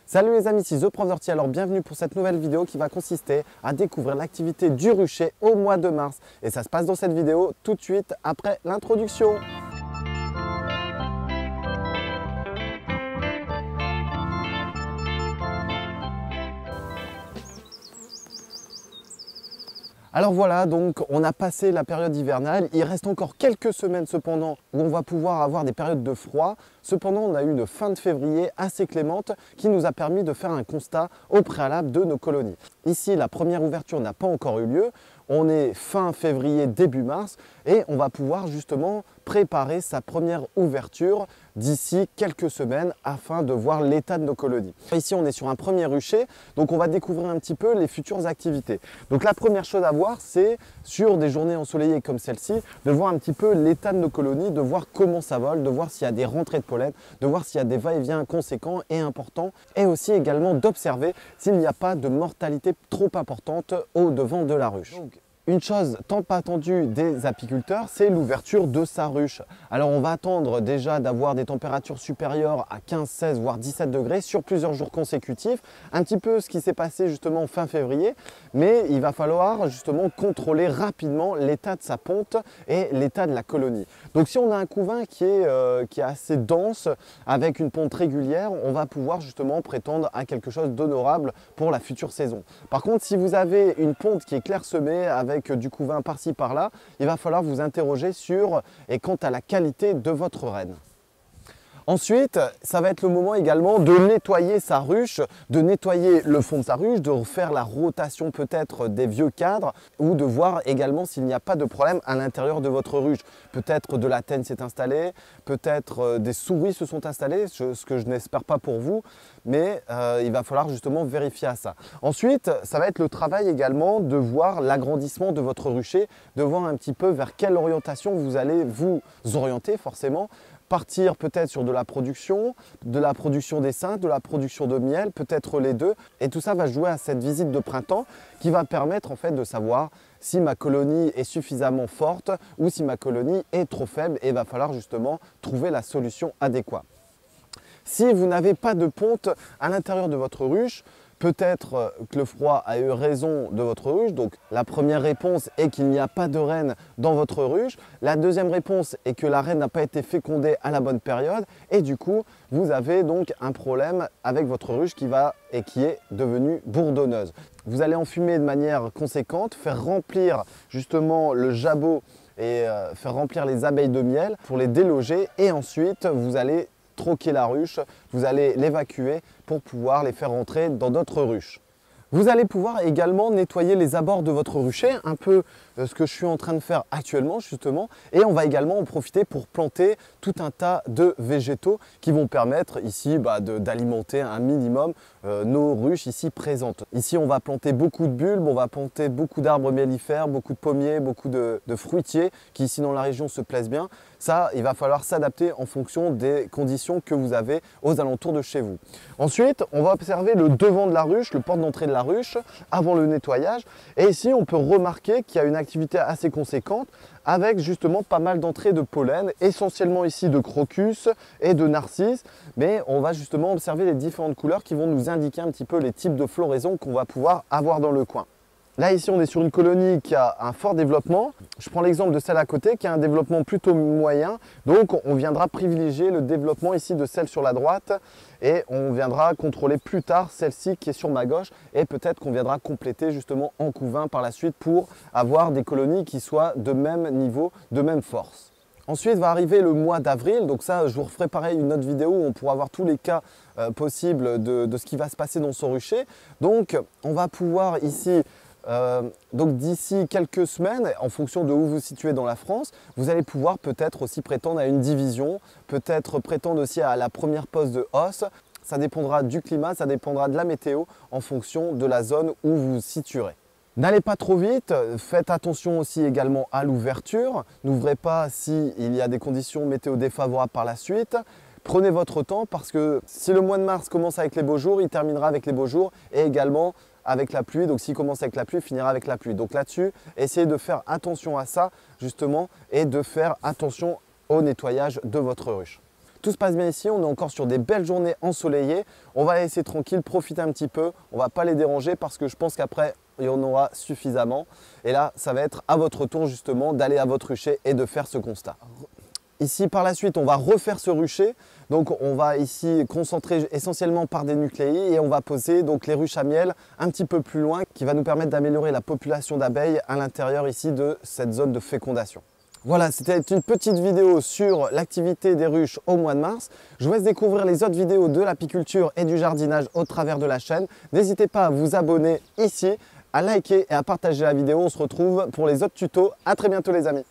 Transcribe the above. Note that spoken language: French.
Salut les amis, c'est The Prof d'Ortie. Alors bienvenue pour cette nouvelle vidéo qui va consister à découvrir l'activité du rucher au mois de mars. Et ça se passe dans cette vidéo tout de suite après l'introduction. Alors voilà, donc on a passé la période hivernale, il reste encore quelques semaines cependant où on va pouvoir avoir des périodes de froid. Cependant, on a eu une fin de février assez clémente qui nous a permis de faire un constat au préalable de nos colonies. Ici, la première ouverture n'a pas encore eu lieu. On est fin février, début mars et on va pouvoir justement préparer sa première ouverture d'ici quelques semaines afin de voir l'état de nos colonies. Ici, on est sur un premier rucher, donc on va découvrir un petit peu les futures activités. Donc la première chose à voir, c'est sur des journées ensoleillées comme celle-ci, de voir un petit peu l'état de nos colonies, de voir comment ça vole, de voir s'il y a des rentrées de pollen, de voir s'il y a des va-et-vient conséquents et importants, et aussi également d'observer s'il n'y a pas de mortalité trop importante au devant de la ruche. Une chose tant pas attendue des apiculteurs, c'est l'ouverture de sa ruche. Alors on va attendre déjà d'avoir des températures supérieures à 15, 16 voire 17 degrés sur plusieurs jours consécutifs. Un petit peu ce qui s'est passé justement fin février, mais il va falloir justement contrôler rapidement l'état de sa ponte et l'état de la colonie. Donc si on a un couvain qui est assez dense avec une ponte régulière, on va pouvoir justement prétendre à quelque chose d'honorable pour la future saison. Par contre, si vous avez une ponte qui est clairsemée avec du couvain par-ci par-là, il va falloir vous interroger sur et quant à la qualité de votre reine. Ensuite, ça va être le moment également de nettoyer sa ruche, de nettoyer le fond de sa ruche, de refaire la rotation peut-être des vieux cadres ou de voir également s'il n'y a pas de problème à l'intérieur de votre ruche. Peut-être de la teigne s'est installée, peut-être des souris se sont installées, ce que je n'espère pas pour vous, mais il va falloir justement vérifier à ça. Ensuite, ça va être le travail également de voir l'agrandissement de votre rucher, de voir un petit peu vers quelle orientation vous allez vous orienter forcément. Partir peut-être sur de la production d'essaims, de la production de miel, peut-être les deux. Et tout ça va jouer à cette visite de printemps qui va permettre en fait de savoir si ma colonie est suffisamment forte ou si ma colonie est trop faible et il va falloir justement trouver la solution adéquate. Si vous n'avez pas de ponte à l'intérieur de votre ruche, peut-être que le froid a eu raison de votre ruche. Donc la première réponse est qu'il n'y a pas de reine dans votre ruche. La deuxième réponse est que la reine n'a pas été fécondée à la bonne période. Et du coup, vous avez donc un problème avec votre ruche qui est devenue bourdonneuse. Vous allez enfumer de manière conséquente, faire remplir justement le jabot et faire remplir les abeilles de miel pour les déloger. Et ensuite, vous allez troquer la ruche, vous allez l'évacuer pour pouvoir les faire rentrer dans d'autres ruches. Vous allez pouvoir également nettoyer les abords de votre rucher, un peu ce que je suis en train de faire actuellement justement, et on va également en profiter pour planter tout un tas de végétaux qui vont permettre ici d'alimenter un minimum nos ruches ici présentes. Ici on va planter beaucoup de bulbes, on va planter beaucoup d'arbres mellifères, beaucoup de pommiers, beaucoup de fruitiers qui ici dans la région se plaisent bien. Ça, il va falloir s'adapter en fonction des conditions que vous avez aux alentours de chez vous. Ensuite, on va observer le devant de la ruche, le porte d'entrée de la ruche, avant le nettoyage. Et ici, on peut remarquer qu'il y a une activité assez conséquente avec justement pas mal d'entrées de pollen, essentiellement ici de crocus et de narcisse. Mais on va justement observer les différentes couleurs qui vont nous indiquer un petit peu les types de floraison qu'on va pouvoir avoir dans le coin. Là, ici, on est sur une colonie qui a un fort développement. Je prends l'exemple de celle à côté qui a un développement plutôt moyen. Donc, on viendra privilégier le développement ici de celle sur la droite et on viendra contrôler plus tard celle-ci qui est sur ma gauche et peut-être qu'on viendra compléter justement en couvain par la suite pour avoir des colonies qui soient de même niveau, de même force. Ensuite va arriver le mois d'avril, donc ça je vous referai pareil une autre vidéo où on pourra voir tous les cas possibles de ce qui va se passer dans son rucher. Donc on va pouvoir ici donc d'ici quelques semaines, en fonction de où vous vous situez dans la France, vous allez pouvoir peut-être aussi prétendre à une division, peut-être prétendre aussi à la première pose de os. Ça dépendra du climat, ça dépendra de la météo en fonction de la zone où vous vous situerez. N'allez pas trop vite, faites attention aussi également à l'ouverture. N'ouvrez pas s'il y a des conditions météo défavorables par la suite. Prenez votre temps parce que si le mois de mars commence avec les beaux jours, il terminera avec les beaux jours et également avec la pluie. Donc s'il commence avec la pluie, il finira avec la pluie. Donc là-dessus, essayez de faire attention à ça justement et de faire attention au nettoyage de votre ruche. Tout se passe bien ici, on est encore sur des belles journées ensoleillées. On va les laisser tranquilles, profiter un petit peu. On ne va pas les déranger parce que je pense qu'après, il y en aura suffisamment. Et là, ça va être à votre tour justement d'aller à votre rucher et de faire ce constat. Ici, par la suite, on va refaire ce rucher. Donc, on va ici concentrer essentiellement par des nucléi et on va poser donc les ruches à miel un petit peu plus loin qui va nous permettre d'améliorer la population d'abeilles à l'intérieur ici de cette zone de fécondation. Voilà, c'était une petite vidéo sur l'activité des ruches au mois de mars. Je vous laisse découvrir les autres vidéos de l'apiculture et du jardinage au travers de la chaîne. N'hésitez pas à vous abonner ici, à liker et à partager la vidéo. On se retrouve pour les autres tutos. À très bientôt les amis.